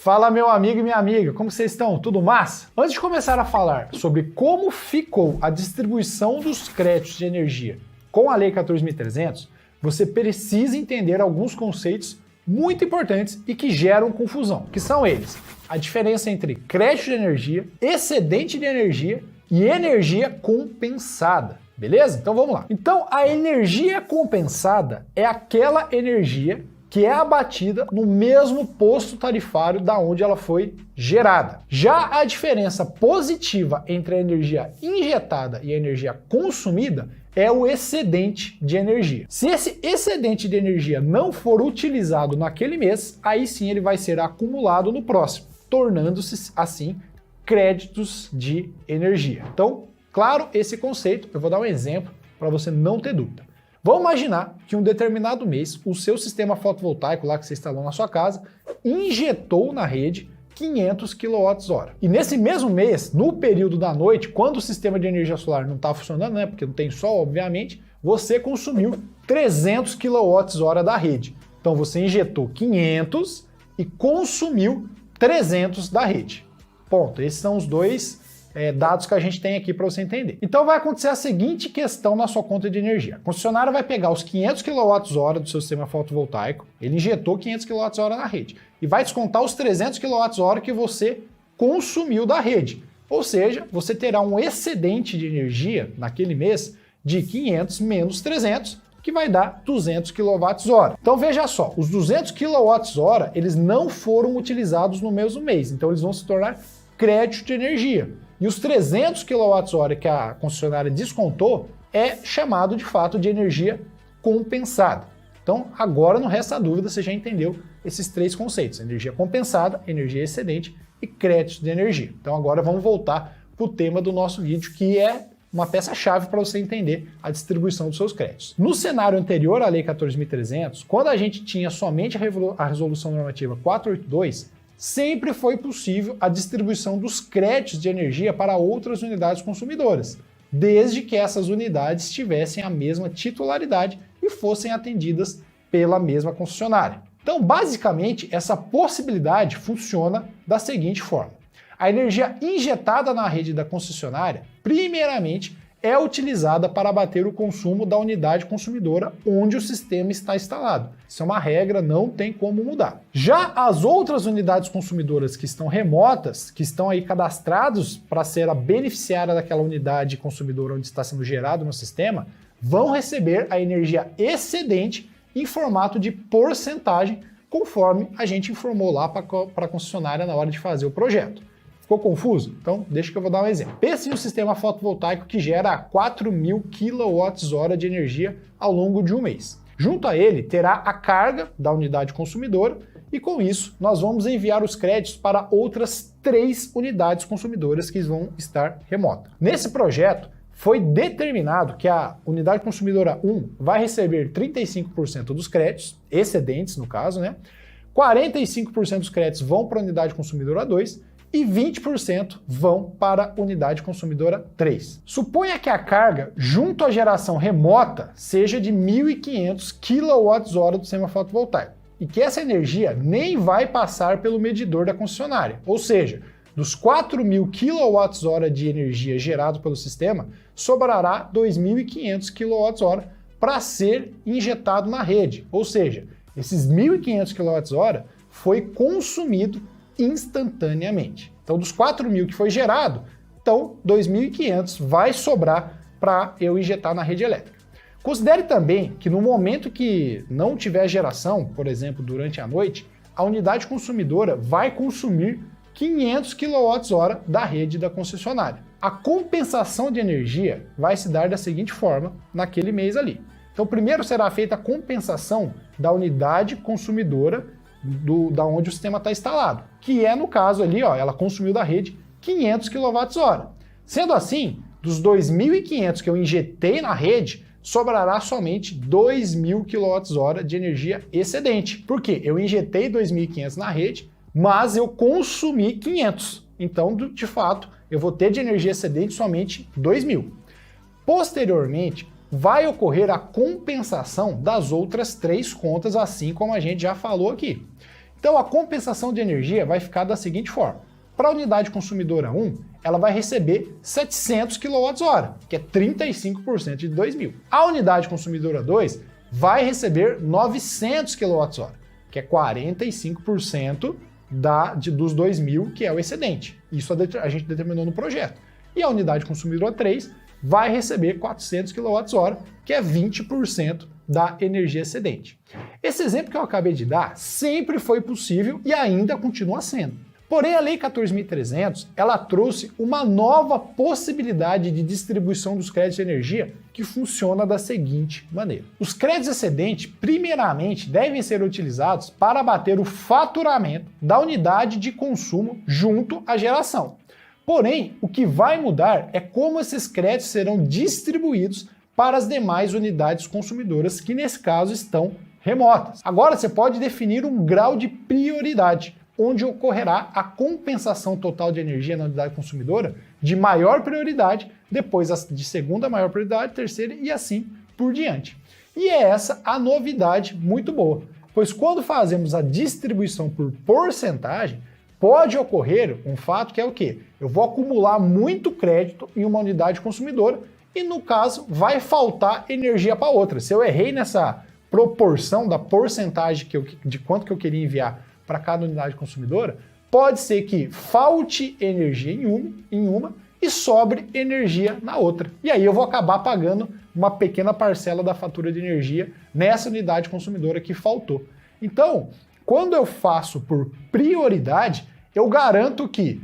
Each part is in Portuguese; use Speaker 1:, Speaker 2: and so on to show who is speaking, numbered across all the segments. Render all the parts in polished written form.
Speaker 1: Fala meu amigo e minha amiga, como vocês estão? Tudo massa? Antes de começar a falar sobre como ficou a distribuição dos créditos de energia com a Lei 14.300, você precisa entender alguns conceitos muito importantes e que geram confusão, que são eles: a diferença entre crédito de energia, excedente de energia e energia compensada. Beleza? Então vamos lá. Então a energia compensada é aquela energia que é abatida no mesmo posto tarifário da onde ela foi gerada. Já a diferença positiva entre a energia injetada e a energia consumida é o excedente de energia. Se esse excedente de energia não for utilizado naquele mês, aí sim ele vai ser acumulado no próximo, tornando-se assim créditos de energia. Então, claro, esse conceito, eu vou dar um exemplo para você não ter dúvida. Vamos imaginar que um determinado mês o seu sistema fotovoltaico lá que você instalou na sua casa injetou na rede 500 kWh. E nesse mesmo mês, no período da noite, quando o sistema de energia solar não está funcionando, né, porque não tem sol, obviamente, você consumiu 300 kWh da rede. Então você injetou 500 e consumiu 300 da rede. Ponto. Esses são os dois dados que a gente tem aqui para você entender. Então vai acontecer a seguinte questão na sua conta de energia. A concessionária vai pegar os 500 kWh do seu sistema fotovoltaico, ele injetou 500 kWh na rede, e vai descontar os 300 kWh que você consumiu da rede. Ou seja, você terá um excedente de energia naquele mês de 500 menos 300, que vai dar 200 kWh. Então veja só, os 200 kWh eles não foram utilizados no mesmo mês, então eles vão se tornar crédito de energia. E os 300 kWh que a concessionária descontou é chamado de fato de energia compensada. Então agora não resta dúvida, você já entendeu esses três conceitos: energia compensada, energia excedente e crédito de energia. Então agora vamos voltar para o tema do nosso vídeo, que é uma peça-chave para você entender a distribuição dos seus créditos. No cenário anterior à Lei 14.300, quando a gente tinha somente a Resolução Normativa 482, sempre foi possível a distribuição dos créditos de energia para outras unidades consumidoras, desde que essas unidades tivessem a mesma titularidade e fossem atendidas pela mesma concessionária. Então, basicamente, essa possibilidade funciona da seguinte forma: a energia injetada na rede da concessionária, primeiramente, é utilizada para abater o consumo da unidade consumidora onde o sistema está instalado. Isso é uma regra, não tem como mudar. Já as outras unidades consumidoras que estão remotas, que estão aí cadastrados para ser a beneficiária daquela unidade consumidora onde está sendo gerado no sistema, vão receber a energia excedente em formato de porcentagem, conforme a gente informou lá para a concessionária na hora de fazer o projeto. Ficou confuso? Então deixa que eu vou dar um exemplo. Pense em um sistema fotovoltaico que gera 4.000 kWh de energia ao longo de um mês. Junto a ele terá a carga da unidade consumidora e com isso nós vamos enviar os créditos para outras 3 unidades consumidoras que vão estar remotas. Nesse projeto foi determinado que a unidade consumidora 1 vai receber 35% dos créditos, excedentes no caso, né? 45% dos créditos vão para a unidade consumidora 2 e 20% vão para a unidade consumidora 3. Suponha que a carga junto à geração remota seja de 1.500 kWh do sistema fotovoltaico e que essa energia nem vai passar pelo medidor da concessionária. Ou seja, dos 4.000 kWh de energia gerado pelo sistema, sobrará 2.500 kWh para ser injetado na rede. Ou seja, esses 1.500 kWh foi consumido instantaneamente. Então, dos 4.000 que foi gerado, então 2.500 vai sobrar para eu injetar na rede elétrica. Considere também que no momento que não tiver geração, por exemplo, durante a noite, a unidade consumidora vai consumir 500 kWh da rede da concessionária. A compensação de energia vai se dar da seguinte forma naquele mês ali. Então, primeiro será feita a compensação da unidade consumidora da onde o sistema está instalado, que é no caso ali, ó, ela consumiu da rede 500 kWh. Sendo assim, dos 2.500 que eu injetei na rede, sobrará somente 2.000 kWh de energia excedente. Por quê? Eu injetei 2.500 na rede, mas eu consumi 500. Então, de fato, eu vou ter de energia excedente somente 2.000. Posteriormente, vai ocorrer a compensação das outras 3 contas, assim como a gente já falou aqui. Então a compensação de energia vai ficar da seguinte forma. Para a unidade consumidora 1, ela vai receber 700 kWh, que é 35% de 2.000. A unidade consumidora 2 vai receber 900 kWh, que é 45% dos 2.000, que é o excedente. Isso a gente determinou no projeto. E a unidade consumidora 3 vai receber 400 kWh, que é 20% da energia excedente. Esse exemplo que eu acabei de dar sempre foi possível e ainda continua sendo. Porém, a Lei 14.300, ela trouxe uma nova possibilidade de distribuição dos créditos de energia que funciona da seguinte maneira. Os créditos excedentes, primeiramente, devem ser utilizados para abater o faturamento da unidade de consumo junto à geração. Porém, o que vai mudar é como esses créditos serão distribuídos para as demais unidades consumidoras que, nesse caso, estão remotas. Agora, você pode definir um grau de prioridade, onde ocorrerá a compensação total de energia na unidade consumidora de maior prioridade, depois de segunda maior prioridade, terceira e assim por diante. E é essa a novidade muito boa, pois quando fazemos a distribuição por porcentagem, pode ocorrer um fato que é o quê? Eu vou acumular muito crédito em uma unidade consumidora e, no caso, vai faltar energia para outra. Se eu errei nessa proporção da porcentagem de quanto que eu queria enviar para cada unidade consumidora, pode ser que falte energia em uma e sobre energia na outra. E aí eu vou acabar pagando uma pequena parcela da fatura de energia nessa unidade consumidora que faltou. Então, quando eu faço por prioridade, eu garanto que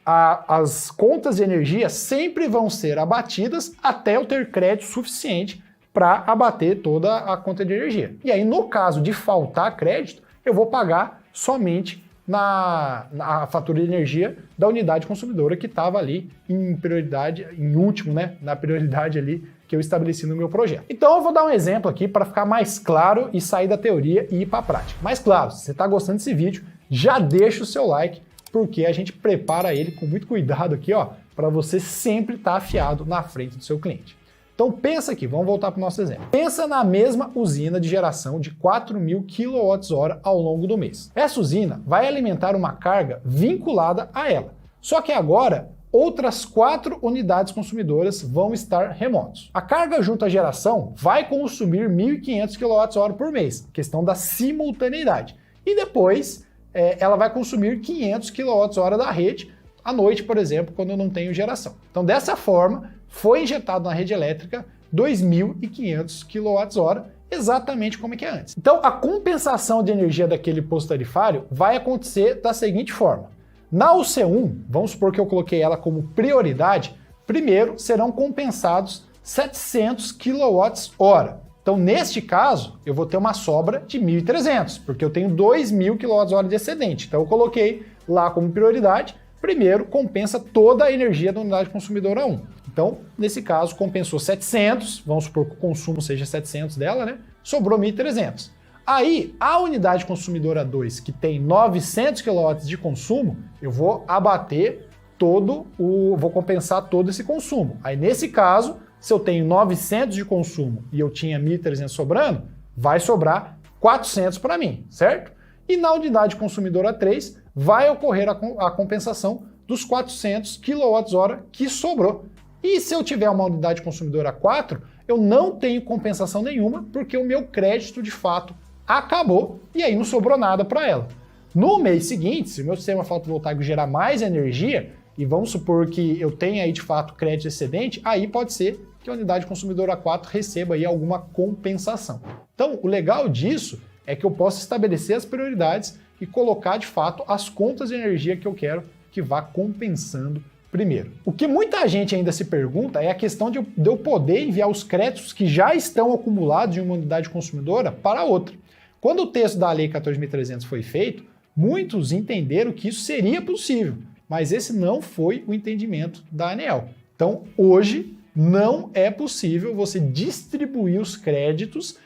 Speaker 1: as contas de energia sempre vão ser abatidas até eu ter crédito suficiente para abater toda a conta de energia. E aí, no caso de faltar crédito, eu vou pagar somente na fatura de energia da unidade consumidora que estava ali em prioridade, em último, né, na prioridade ali que eu estabeleci no meu projeto. Então eu vou dar um exemplo aqui para ficar mais claro e sair da teoria e ir para a prática. Mas claro, se você está gostando desse vídeo, já deixa o seu like, porque a gente prepara ele com muito cuidado aqui, ó, para você sempre estar afiado na frente do seu cliente. Então pensa aqui, vamos voltar para o nosso exemplo. Pensa na mesma usina de geração de 4.000 kWh ao longo do mês. Essa usina vai alimentar uma carga vinculada a ela. Só que agora, outras 4 unidades consumidoras vão estar remotos. A carga junto à geração vai consumir 1.500 kWh por mês, questão da simultaneidade. E depois, ela vai consumir 500 kWh da rede à noite, por exemplo, quando eu não tenho geração. Então, dessa forma, foi injetado na rede elétrica 2.500 kWh, exatamente como é que é antes. Então, a compensação de energia daquele posto tarifário vai acontecer da seguinte forma. Na UC1, vamos supor que eu coloquei ela como prioridade, primeiro serão compensados 700 kWh. Então, neste caso, eu vou ter uma sobra de 1.300, porque eu tenho 2.000 kWh de excedente. Então, eu coloquei lá como prioridade, primeiro compensa toda a energia da unidade consumidora 1. Então, nesse caso, compensou 700, vamos supor que o consumo seja 700 dela, né? Sobrou 1.300. Aí, a unidade consumidora 2, que tem 900 kW de consumo, eu vou abater vou compensar todo esse consumo. Aí, nesse caso, se eu tenho 900 de consumo e eu tinha 1.300 sobrando, vai sobrar 400 para mim, certo? E na unidade consumidora 3, vai ocorrer a compensação dos 400 kWh que sobrou. E se eu tiver uma unidade consumidora 4, eu não tenho compensação nenhuma, porque o meu crédito de fato acabou e aí não sobrou nada para ela. No mês seguinte, se o meu sistema fotovoltaico gerar mais energia, e vamos supor que eu tenha aí de fato crédito excedente, aí pode ser que a unidade consumidora 4 receba aí alguma compensação. Então, o legal disso é que eu posso estabelecer as prioridades e colocar de fato as contas de energia que eu quero que vá compensando primeiro. O que muita gente ainda se pergunta é a questão de eu poder enviar os créditos que já estão acumulados em uma unidade consumidora para outra. Quando o texto da Lei 14.300 foi feito, muitos entenderam que isso seria possível, mas esse não foi o entendimento da ANEEL. Então, hoje, não é possível você distribuir os créditos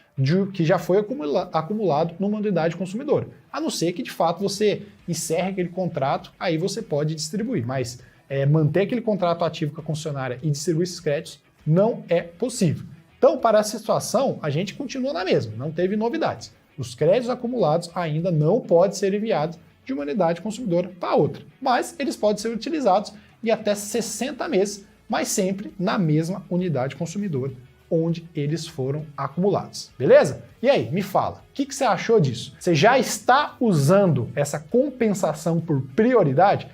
Speaker 1: que já foi acumulado numa unidade consumidora. A não ser que, de fato, você encerre aquele contrato, aí você pode distribuir, mas manter aquele contrato ativo com a concessionária e distribuir esses créditos não é possível. Então, para essa situação, a gente continua na mesma, não teve novidades. Os créditos acumulados ainda não podem ser enviados de uma unidade consumidora para outra, mas eles podem ser utilizados em até 60 meses, mas sempre na mesma unidade consumidora onde eles foram acumulados. Beleza? E aí, me fala, o que você achou disso? Você já está usando essa compensação por prioridade?